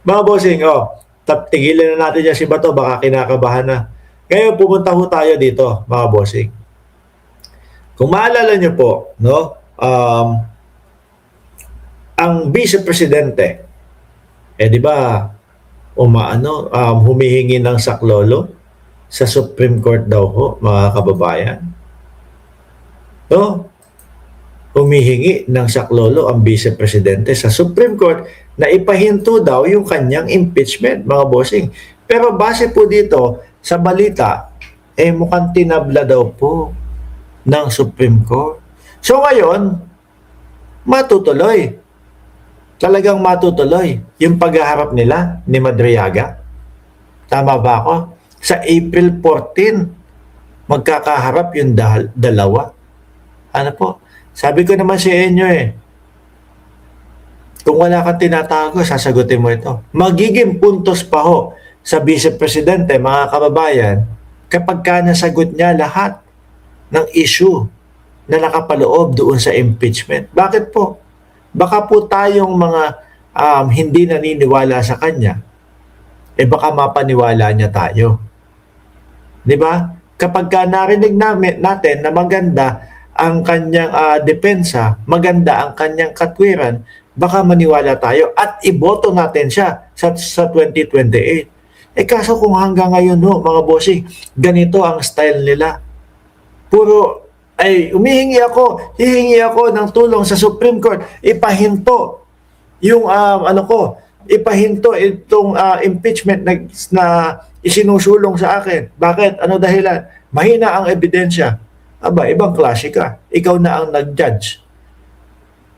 Mga bossing, tigilan na natin yan si Bato, baka kinakabahan na. Ngayon, pumunta ho tayo dito, mga bossing. Kung maalala nyo po, no, ang Vice Presidente, di ba, humihingi ng saklolo sa Supreme Court daw ho, mga kababayan. No? Humihingi ng saklolo ang Vice Presidente sa Supreme Court na ipahinto daw yung kanyang impeachment, mga bossing. Pero base po dito sa balita, mukhang tinabla daw po ng Supreme Court. So ngayon, matutuloy. Talagang matutuloy yung paghaharap nila ni Madriaga. Tama ba ako? Sa April 14, magkakaharap yung dalawa. Ano po? Sabi ko naman sa inyo kung wala kang tinatago, sasagutin mo ito. Magiging puntos pa ho sa Vice Presidente, mga kababayan, kapag ka nasagot niya lahat ng issue na nakapaloob doon sa impeachment. Bakit po? Baka po tayong mga hindi naniniwala sa kanya, baka mapaniwala niya tayo. Di ba? Kapag ka narinig natin na maganda ang kanyang depensa, maganda ang kanyang katwiran, baka maniwala tayo at iboto natin siya sa 2028. Kaso kung hanggang ngayon mga bossing, ganito ang style nila. Puro hihingi ako ng tulong sa Supreme Court, ipahinto yung ipahinto itong impeachment na isinusulong sa akin. Bakit? Ano dahilan? Mahina ang ebidensya. Aba, ibang klase ka. Ikaw na ang nag-judge.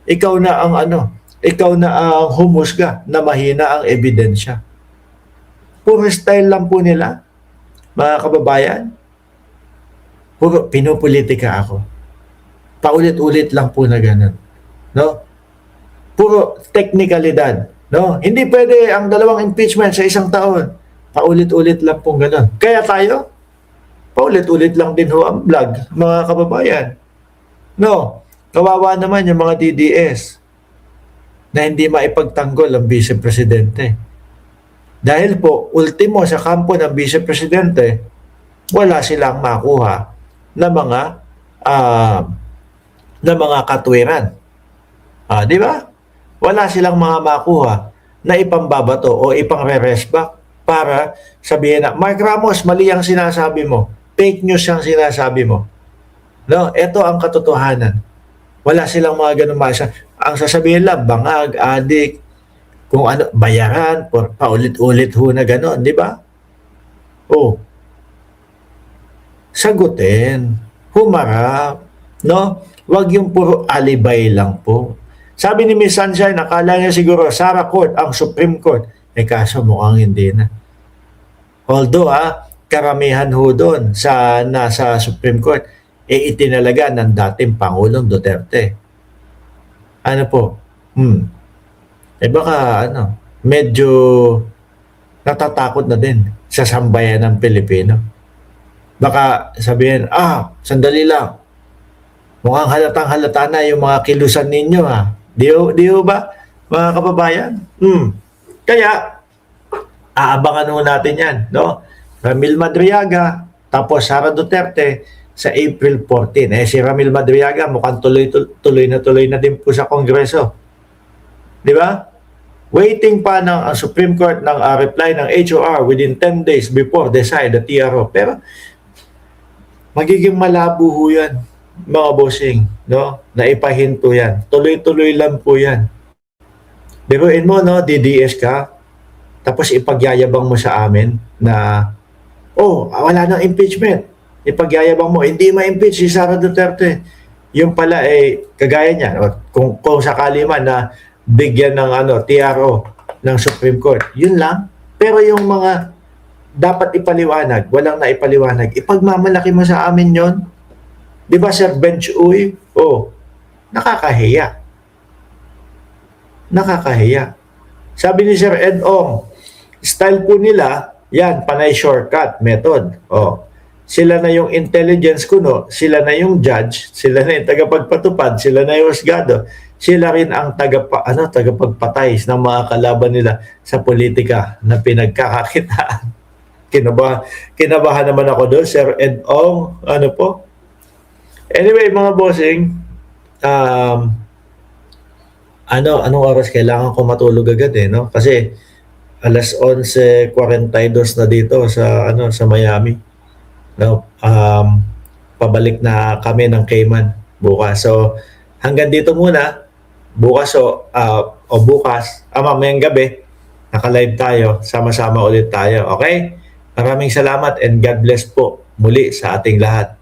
Ikaw na ang humusga na mahina ang ebidensya. Puro style lang po nila, mga kababayan. Puro pinopolitika ako. Paulit-ulit lang po na ganun. No? Puro technicalidad. No? Hindi pwede ang dalawang impeachment sa isang taon. Paulit-ulit lang po ganun. Kaya tayo, paulit-ulit lang din ho ang vlog, mga kababayan. No? Kawawa naman yung mga DDS na hindi maipagtanggol ang Vice Presidente. Dahil po, ultimo sa kampo ng Vice Presidente, wala silang makuha na mga katwiran. Di ba? Wala silang mga makuha na ipambabato o ipang-re-resback para sabihin na, Mark Ramos, mali ang sinasabi mo. Fake news ang sinasabi mo. No, ito ang katotohanan. Wala silang mga ganun masa. Ang sasabihin lang, bangag, adik, kung ano, bayaran, paulit-ulit ho na gano'n, di ba? Sagutin, humarap, no? Huwag yung puro alibay lang po. Sabi ni Miss Sunshine, nakala niya siguro Sarah Court ang Supreme Court. Kaso mukhang hindi na. Although, karamihan ho doon nasa Supreme Court, itinalaga ng dating Pangulong Duterte. Ano po? Baka medyo natatakot na din sa sambayan ng Pilipino. Baka sabihin, sandali lang. Mukhang halatang-halata na yung mga kilusan ninyo Di ho ba, mga kababayan? Kaya, aabangan ho natin yan, no? Ramil Madriaga, tapos Sara Duterte sa April 14. Si Ramil Madriaga mukhang tuloy na din po sa Kongreso. Di ba? Waiting pa ng Supreme Court ng reply ng HOR within 10 days before decide the TRO. Pero magiging malabo ho yan, mga bossing, no? Naipahinto yan. Tuloy-tuloy lang po yan. Biruin mo, no? DDS ka, tapos ipagyayabang mo sa amin na, wala nang impeachment. Ipagyayabang mo, hindi ma-impeach si Sara Duterte. Yung pala, kagaya niya, kung sakali man na bigyan ng TRO ng Supreme Court. Yun lang. Pero yung mga dapat ipaliwanag, walang naipaliwanag, ipagmamalaki mo sa amin yon. Di ba, Sir Bench Uy? Nakakahiya. Nakakahiya. Sabi ni Sir Ed Ong, style po nila, yan, panay shortcut method. Sila na yung intelligence kuno, sila na yung judge, sila na yung tagapagpatupad, sila na yung husgado. sila rin ang tagapagpatay ng mga kalaban nila sa politika na pinagkakakitaan. Kinabahan naman ako doon, Sir Ed Ong, ano po. Anyway, mga bossing, anong oras kailangan ko matulog agad no? Kasi alas 11:42 na dito sa Miami. No? Pabalik na kami ng Cayman bukas. So, hanggang dito muna. Bukas mamayang gabi, naka-live tayo, sama-sama ulit tayo. Okay? Maraming salamat and God bless po muli sa ating lahat.